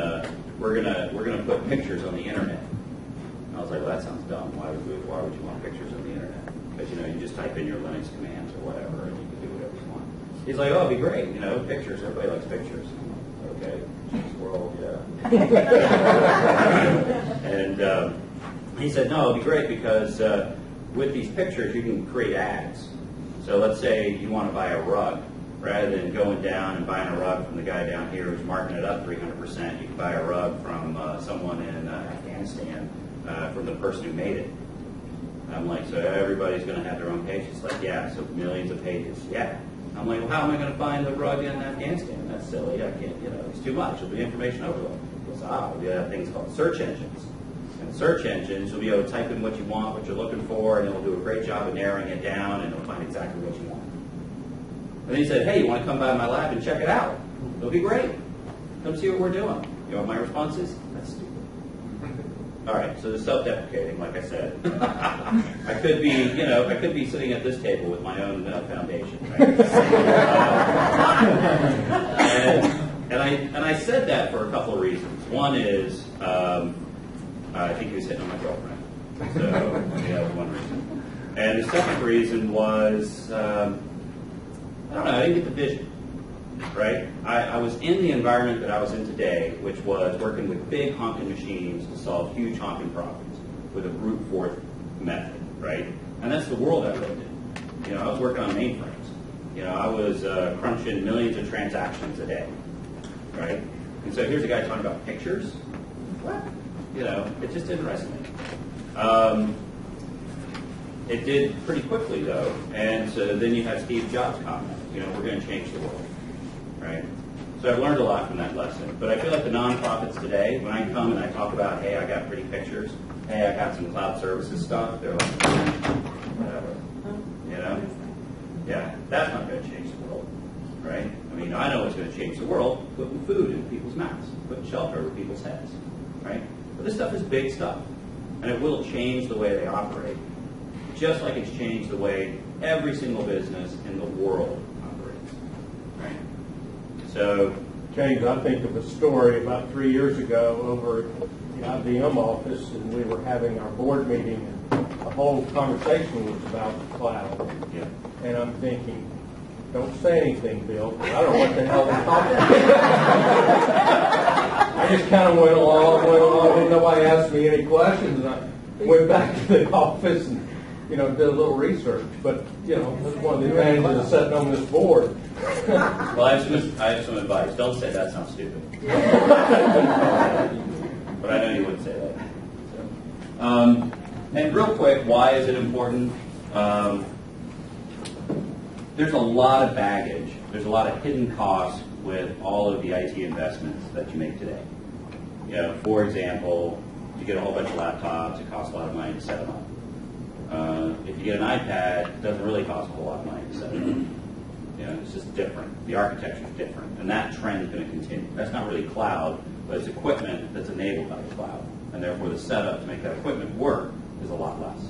we're gonna put pictures on the internet." And I was like, "Well, that sounds dumb. Why would you want pictures on the internet? Because you just type in your Linux commands or whatever, and you can do whatever you want." He's like, "Oh, it'd be great. Pictures. Everybody likes pictures." I'm like, okay, world, yeah. And he said, "No, it'd be great because with these pictures you can create ads. So let's say you want to buy a rug. Rather than going down and buying a rug from the guy down here who's marking it up 300%, you can buy a rug from someone in Afghanistan, from the person who made it." I'm like, "So everybody's going to have their own page?" It's like, "Yeah, so millions of pages." "Yeah." I'm like, "Well, how am I going to find the rug in Afghanistan? That's silly. I can't, it's too much. It'll be information overload." He goes, "We have things called search engines. And search engines, you'll be able to type in what you want, what you're looking for, and it'll do a great job of narrowing it down, and it'll find exactly what you want." And then he said, "Hey, you want to come by my lab and check it out? It'll be great. Come see what we're doing." You know what my response is? "That's stupid." All right, so the self-deprecating, like I said. I could be sitting at this table with my own foundation, right? And I said that for a couple of reasons. One is, I think he was hitting on my girlfriend. So, that was one reason. And the second reason was, I don't know, I didn't get the vision, right? I was in the environment that I was in today, which was working with big honking machines to solve huge honking problems with a brute force method, right? And that's the world I lived in. I was working on mainframes. I was crunching millions of transactions a day, right? And so here's a guy talking about pictures. What? It just didn't resonate. It did pretty quickly, though, and so then you had Steve Jobs comment, we're going to change the world, right? So I've learned a lot from that lesson. But I feel like the nonprofits today, when I come and I talk about, hey, I got pretty pictures, hey, I got some cloud services stuff, they're like, whatever. You know? Yeah, that's not going to change the world, right? I mean, I know what's going to change the world, putting food in people's mouths, putting shelter over people's heads, right? But this stuff is big stuff, and it will change the way they operate, just like it's changed the way every single business in the world operates, right? So, James, I think of a story about 3 years ago over at the IBM office, and we were having our board meeting, and the whole conversation was about the cloud. Yeah. And I'm thinking, don't say anything, Bill, 'cause I don't know what the hell they're talking about. I just kind of went along, and nobody asked me any questions, and I went back to the office and, did a little research. But, that's one of the advantages of sitting on this board. well, I have some advice. Don't say that sounds stupid. But I know you wouldn't say that. So. And real quick, why is it important? There's a lot of baggage. There's a lot of hidden costs with all of the IT investments that you make today. For example, you get a whole bunch of laptops. It costs a lot of money to set them up. If you get an iPad, it doesn't really cost a whole lot of money to set it up. It's just different. The architecture is different, and that trend is going to continue. That's not really cloud, but it's equipment that's enabled by the cloud, and therefore the setup to make that equipment work is a lot less.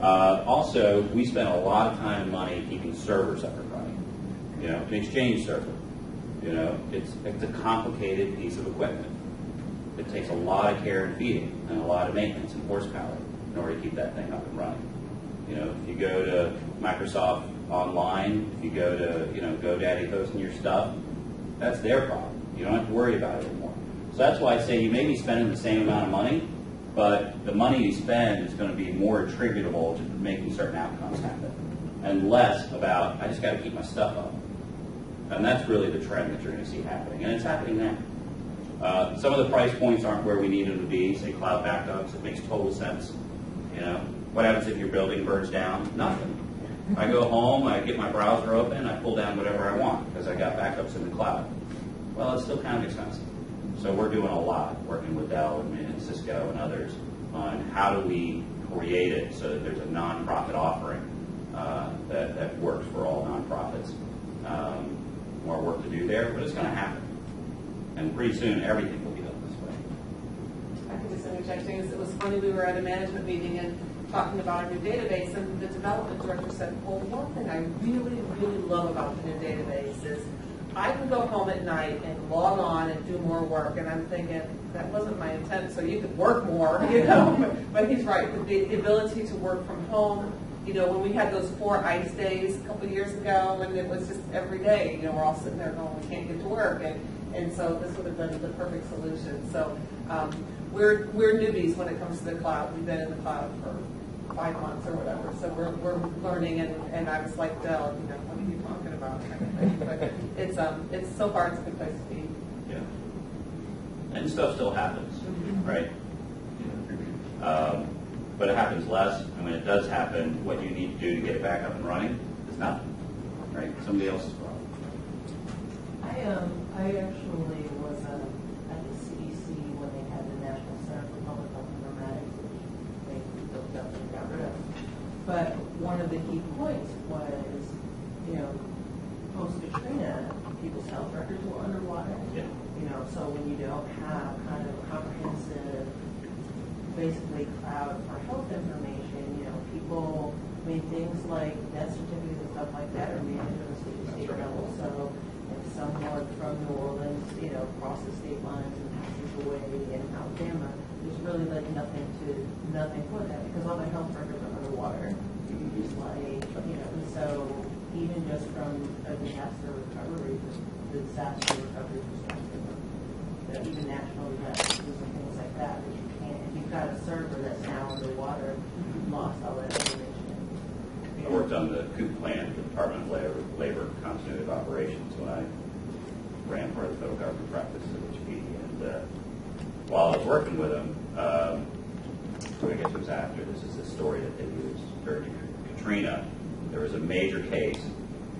Also, we spend a lot of time and money keeping servers up and running. An Exchange server. It's a complicated piece of equipment. It takes a lot of care and feeding and a lot of maintenance and horsepower in order to keep that thing up and running. If you go to Microsoft Online, if you go to GoDaddy hosting your stuff, that's their problem. You don't have to worry about it anymore. So that's why I say you may be spending the same amount of money, but the money you spend is going to be more attributable to making certain outcomes happen, and less about, I just got to keep my stuff up. And that's really the trend that you're going to see happening, and it's happening now. Some of the price points aren't where we need them to be, say cloud backups. It makes total sense. What happens if your building burns down? Nothing. I go home, I get my browser open, I pull down whatever I want because I got backups in the cloud. Well, it's still kind of expensive. So we're doing a lot, working with Dell and Cisco and others on how do we create it so that there's a nonprofit offering that works for all nonprofits. More work to do there, but it's going to happen. And pretty soon, everything will be done this way. I can just interject things. It was funny, we were at a management meeting and talking about our new database, and the development director said, well, one thing I really, really love about the new database is I can go home at night and log on and do more work. And I'm thinking, that wasn't my intent, so you could work more, But he's right. The ability to work from home, when we had those 4 ice days a couple of years ago, and it was just every day, we're all sitting there going, we can't get to work. And so this would have been the perfect solution. So we're newbies when it comes to the cloud. We've been in the cloud for 5 months or whatever. So we're learning, and I was like, Dell, what are you talking about? But it's so far it's a good place to be. Yeah. And stuff still happens, right? But it happens less, and when it does happen, what you need to do to get it back up and running is nothing, right? Somebody else's problem. I actually was at the CDC when they had the National Center for Public Health Informatics, which they built up and got rid of. But one of the key points was, post-Katrina, people's health records were underwater. Yeah. So when you don't have kind of comprehensive, basically cloud for health information, people, things like death certificates and stuff like that are managed on a state level. So if someone from New Orleans, crosses state lines and passes away in Alabama, there's really nothing for that because all the health records are underwater. Just so even just from a disaster recovery, the disaster recovery perspective, even national disasters and things like that you can't. If you've got a server that's now underwater, you've lost all that information. I worked on the COOP plan for the Department of Labor Continuity of Operations when I ran part of the federal government practice at HP. And while I was working with them, I guess it was after, this is the story that they used. During Katrina, there was a major case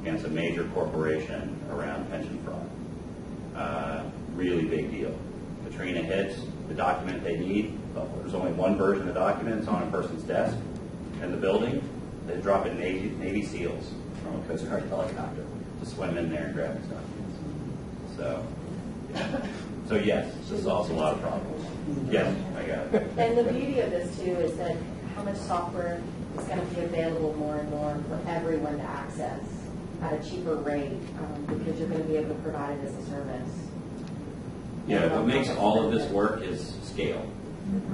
against a major corporation around pension fraud. really big deal. Katrina hits, the document they need, well, there's only one version of the document, it's on a person's desk in the building, they drop in Navy SEALs from a Coast Guard helicopter to swim in there and grab these documents. So, yeah. So yes, this solves a lot of problems. Yes, I got it. And the beauty of this too is that how much software is going to be available more and more for everyone to access at a cheaper rate because you're going to be able to provide it as a service. Yeah, what makes all of this work is scale,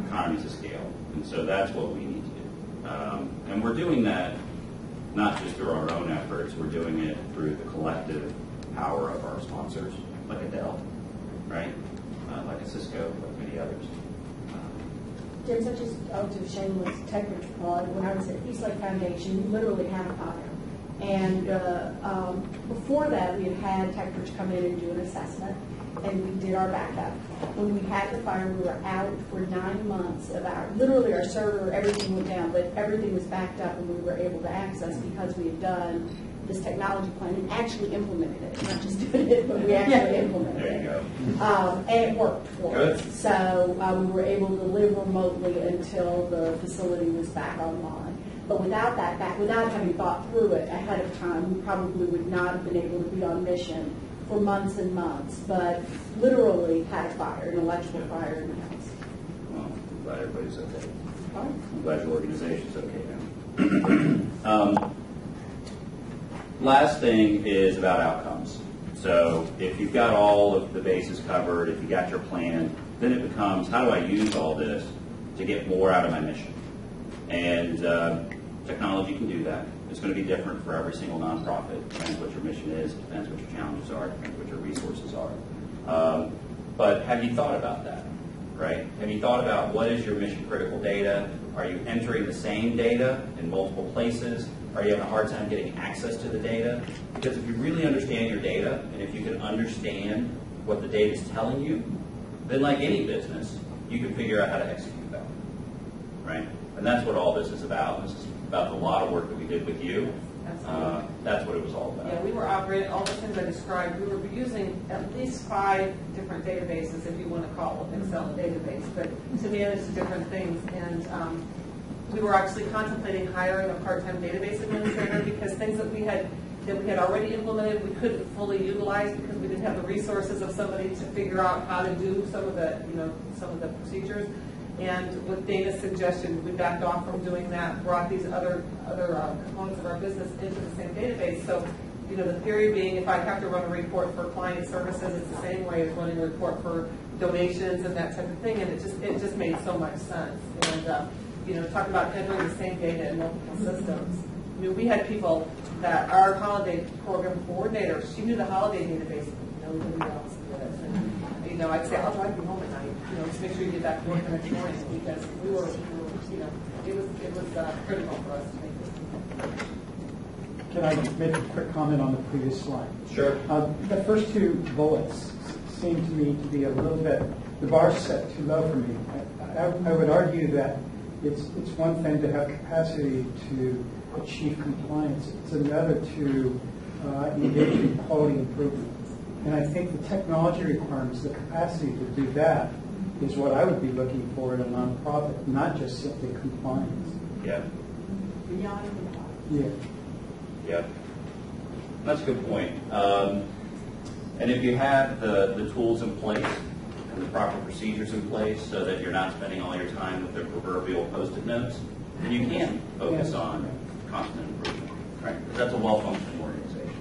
economies of scale. And so that's what we need to do. And we're doing that not just through our own efforts, we're doing it through the collective power of our sponsors, like a Dell, right? Like a Cisco, like many others. Jim, such as I was a shameless TechBridge plug, when I was at Eastlake Foundation, we literally had a fire. And before that, we had TechBridge come in and do an assessment, and we did our backup. When we had the fire, we were out for 9 months of literally our server, everything went down, but everything was backed up and we were able to access because we had done this technology plan and actually implemented it, not just doing it, but we actually implemented it. There you go. And it worked for us. So we were able to live remotely until the facility was back online. But without that without having thought through it ahead of time, we probably would not have been able to be on mission for months and months, but literally had a fire, an electrical fire in the house. Well, I'm glad everybody's okay. I'm glad your organization's okay now. Last thing is about outcomes. So if you've got all of the bases covered, if you got your plan, then it becomes, how do I use all this to get more out of my mission? And technology can do that. It's going to be different for every single nonprofit. It depends what your mission is, it depends what your challenges are, it depends what your resources are. But have you thought about that, right? Have you thought about what is your mission critical data? Are you entering the same data in multiple places? Are you having a hard time getting access to the data? Because if you really understand your data, and if you can understand what the data is telling you, then like any business, you can figure out how to execute that, right? And that's what all this is about. This is about the lot of work that we did with you. That's what it was all about. Yeah, we were operating all the things I described. We were using at least 5 different databases, if you want to call it Excel database, but to manage the different things. And we were actually contemplating hiring a part-time database administrator because things that we had already implemented we couldn't fully utilize because we didn't have the resources of somebody to figure out how to do some of the procedures. And with Dana's suggestion, we backed off from doing that, brought these other components of our business into the same database. So, the theory being if I have to run a report for client services, it's the same way as running a report for donations and that type of thing. And it just made so much sense. And, talk about entering the same data in multiple systems. We had people that our holiday program coordinator, she knew the holiday database, nobody else did. And, I'd say, I'll drive you home at night, just make sure you get back to work the next morning because we were it was critical for us to make this. Can I make a quick comment on the previous slide? Sure. The first 2 bullets seem to me to be a little bit, the bar's set too low for me. I would argue that it's one thing to have capacity to achieve compliance. It's another to engage in quality improvement. And I think the technology requirements, the capacity to do that is what I would be looking for in a nonprofit, not just simply compliance. Yeah. Beyond compliance. Yeah. Yeah. That's a good point. And if you have the tools in place and the proper procedures in place so that you're not spending all your time with the proverbial Post-it notes, then you can focus on constant improvement, right? Because that's a well-functioning organization.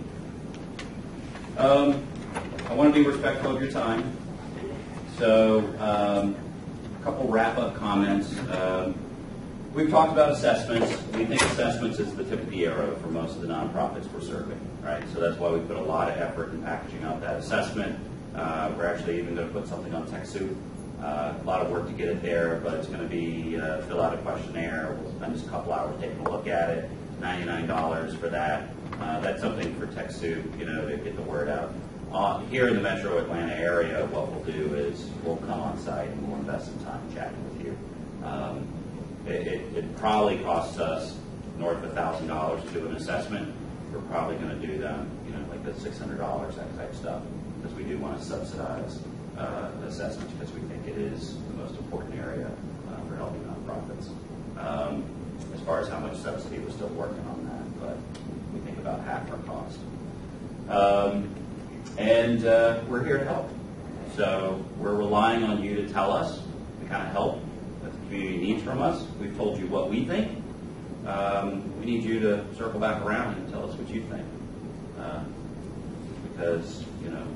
I want to be respectful of your time. So a couple wrap-up comments. We've talked about assessments. We think assessments is the tip of the arrow for most of the nonprofits we're serving, right? So that's why we put a lot of effort in packaging up that assessment. We're actually even going to put something on TechSoup. A lot of work to get it there, but it's going to be fill out a questionnaire. We'll spend just a couple hours taking a look at it. $99 for that. That's something for TechSoup, to get the word out. Here in the Metro Atlanta area, what we'll do is we'll come on site and we'll invest some time chatting with you. It probably costs us north of $1,000 to do an assessment. We're probably going to do them, like the $600, that type stuff. because we do want to subsidize assessments because we think it is the most important area for helping nonprofits. As far as how much subsidy, we're still working on that, but we think about half our cost. And we're here to help. So we're relying on you to tell us the kind of help that the community needs from us. We've told you what we think. We need you to circle back around and tell us what you think. Because, you know,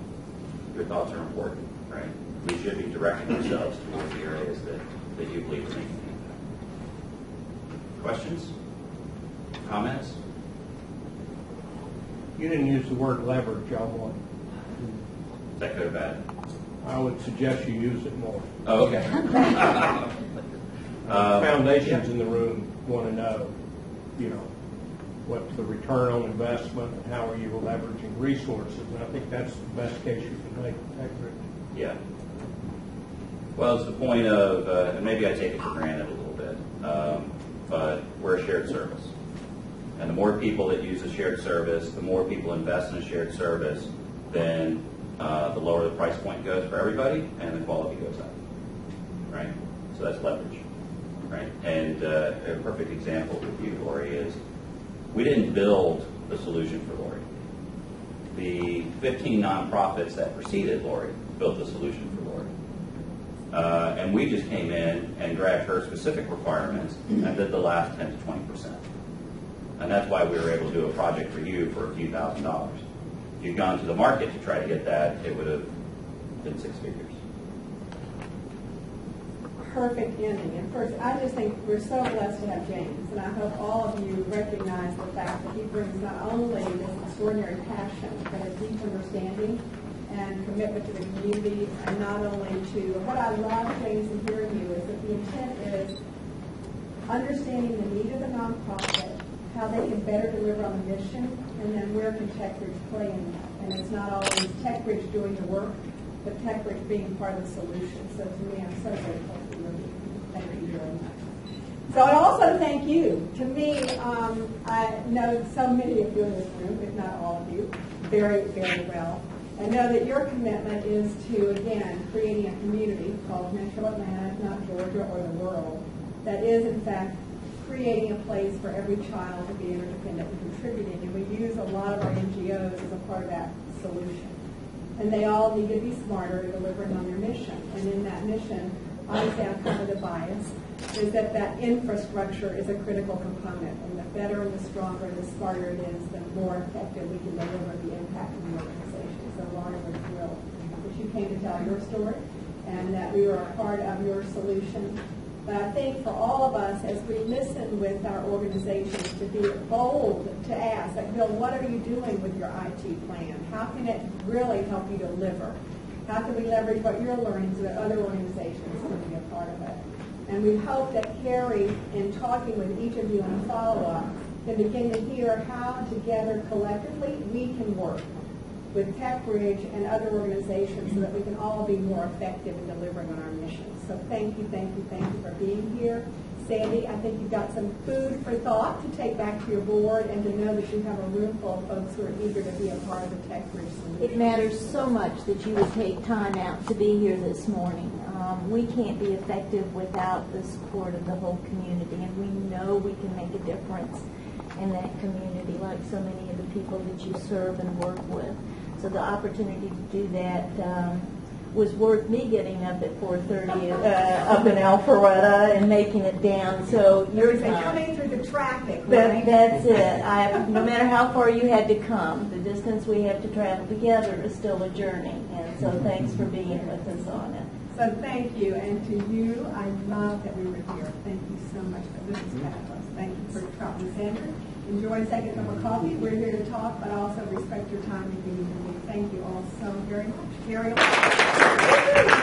your thoughts are important, right? We should be directing ourselves towards the areas that you believe are making an impact. Questions? Comments? You didn't use the word leverage, I want. Is that good or bad? I would suggest you use it more. Oh, okay. Foundations in the room want to know, you know, what's the return on investment and how are you leveraging resources. And I think that's the best case you can make. Yeah. Well, it's the point of, and maybe I take it for granted a little bit, but we're a shared service. And the more people that use a shared service, the more people invest in a shared service, then the lower the price point goes for everybody and the quality goes up, right? So that's leverage, right? And a perfect example with you, Lori, is we didn't build the solution for Lori. The 15 nonprofits that preceded Lori built the solution for Lori. And we just came in and grabbed her specific requirements and did the last 10 to 20%. And that's why we were able to do a project for you for a few $1,000s. If you'd gone to the market to try to get that, it would have been 6 figures. Perfect ending. And first, I just think we're so blessed to have James, and I hope all of you recognize the fact that he brings not only this extraordinary passion, but a deep understanding and commitment to the community, and not only to, what I love, James, in hearing you, is that the intent is understanding the need of the nonprofit, how they can better deliver on the mission, and then where can TechBridge play in that. And it's not always TechBridge doing the work, but TechBridge being part of the solution. So to me, I'm so grateful for you. Thank you very much. So I also thank you. To me, I know so many of you in this room, if not all of you, very, very well. I know that your commitment is to, again, creating a community called Metro Atlanta, if not Georgia or the world, that is, in fact, creating a place for every child to be interdependent and contributing. And we use a lot of our NGOs as a part of that solution. And they all need to be smarter in delivering on their mission. And in that mission, obviously I'm kind of the bias, is that infrastructure is a critical component. And the better and the stronger and the smarter it is, the more effective we can deliver the impact of the organization. So Lauren, we're thrilled that you came to tell your story and that we were a part of your solution. But I think for all of us, as we listen with our organizations, to be bold to ask, like, Bill, what are you doing with your IT plan? How can it really help you deliver? How can we leverage what you're learning so that other organizations can be a part of it? And we hope that Carrie, in talking with each of you on a follow-up, can begin to hear how together collectively we can work with TechBridge and other organizations so that we can all be more effective in delivering on our mission. So thank you, thank you, thank you for being here. Sandy, I think you've got some food for thought to take back to your board and to know that you have a room full of folks who are eager to be a part of the TechBridge solution. It matters so much that you would take time out to be here this morning. We can't be effective without the support of the whole community, and we know we can make a difference in that community like so many of the people that you serve and work with. So the opportunity to do that was worth me getting up at 4:30 up in Alpharetta and making it down. So you're coming through the traffic, right? That's it. No matter how far you had to come, the distance we have to travel together is still a journey. And so thanks for being with us on it. So thank you, and to you, I love that we were here. Thank you so much. This is fabulous. Thank you for dropping Sandra. Enjoy a second cup of coffee. We're here to talk, but also respect your time if you need to leave. Thank you all so very much. Carry on.